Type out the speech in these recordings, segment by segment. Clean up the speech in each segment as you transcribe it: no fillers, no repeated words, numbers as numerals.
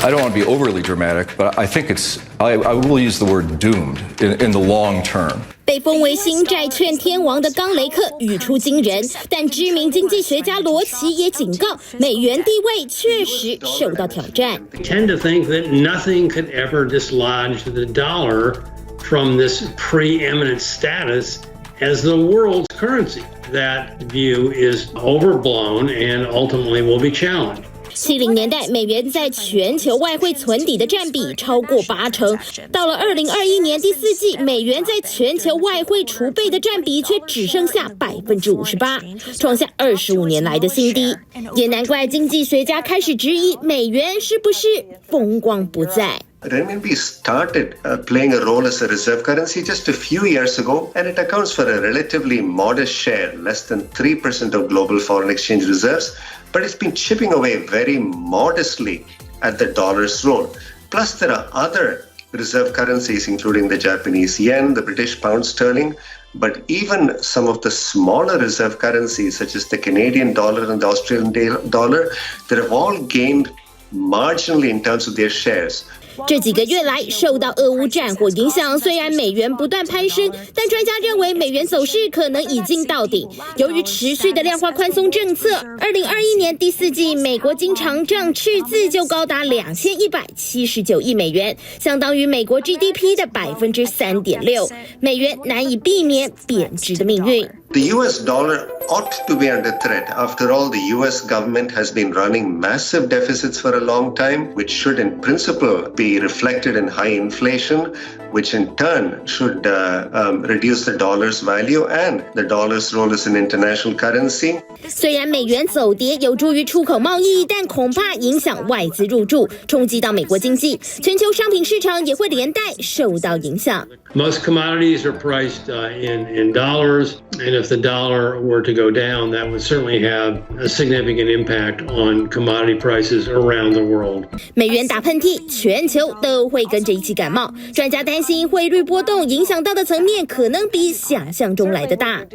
I don't want to be overly dramatic, but I think I will use the word doomed in the long term. 被封为新债券天王的冈雷克语出惊人，但知名经济学家罗奇也警告，美元地位确实受到挑战。I tend to think that nothing could ever dislodge the dollar from this preeminent status as the world's currency. That view is overblown and ultimately will be challenged. 70年代，美元在全球外汇存底的占比超过80%，到了2021年第4季，美元在全球外汇储备的占比却只剩下58%，创下25年来的新低。也难怪经济学家开始质疑美元是不是风光不再。Renminbi started playing a role as a reserve currency just a few years ago, and it accounts for a relatively modest share, less than 3% of global foreign exchange reserves, but it's been chipping away very modestly at the dollar's role. Plus, there are other reserve currencies, including the Japanese yen, the British pound sterling, but even some of the smaller reserve currencies, such as the Canadian dollar and the Australian dollar, that have all gained marginally in terms of their shares. 这几个月来受到俄乌战火影响，虽然美元不断攀升，但专家认为美元走势可能已经到顶。由于持续的量化宽松政策，2021年第4季美国经常账赤字就高达2179亿美元，相当于美国 GDP 的3.6%，美元难以避免贬值的命运。The US dollar ought to be under threat. After all, the US government has been running massive deficits for a long time, which should in principle be reflected in high inflation, which in turn should reduce the dollar's value and the dollar's role as an international currency. 虽然美元走跌有助于出口贸易，但恐怕影响外资入驻，冲击到美国经济，全球商品市场也会连带受到影响。Most commodities are priced in dollars, and if the dollar were to go down, that would certainly have a significant impact on commodity prices around the world. 美元打喷嚏，全球都会跟着一起感冒。专家担心汇率波动影响到的层面可能比想象中来得大。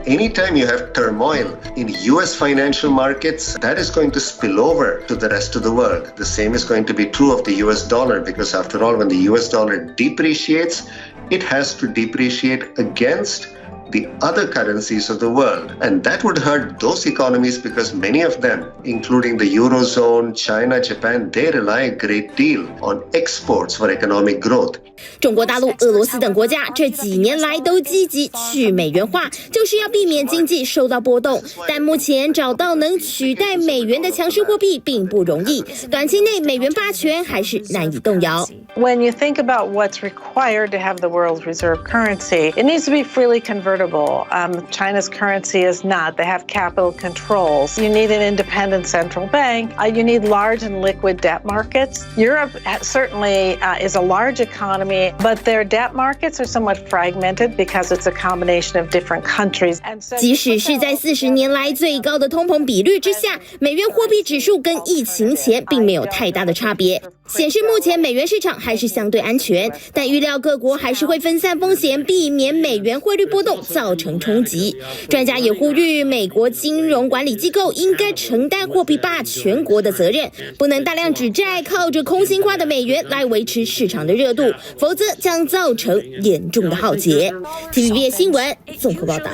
Anytime you have turmoil in US financial markets, that is going to spill over to the rest of the world. The same is going to be true of the US dollar, because after all, when the US dollar depreciates, it has to depreciate against the other currencies of the world. And that would hurt those economies because many of them, including the Eurozone, China, Japan, they rely a great deal on exports for economic growth. 中国大陆、俄罗斯等国家这几年来都积极去美元化，就是要避免经济受到波动。但目前找到能取代美元的强势货币并不容易，短期内美元霸权还是难以动摇。When you think about what's required to have the world's reserve currency, it needs to be freely convertible. China's currency is not. They have capital controls. You need an independent central bank. You need large and liquid debt markets. Europe certainly is a large economy, but their debt markets are somewhat fragmented because it's a combination of different countries. 即使是在40年来最高的通膨比率之下，美元货币指数跟疫情前并没有太大的差别，显示目前美元市场还是相对安全，但预料各国还是会分散风险，避免美元汇率波动造成冲击。专家也呼吁美国金融管理机构应该承担货币霸权国的责任，不能大量指债，靠着空心化的美元来维持市场的热度，否则将造成严重的浩劫。TVBS 新闻综合报道。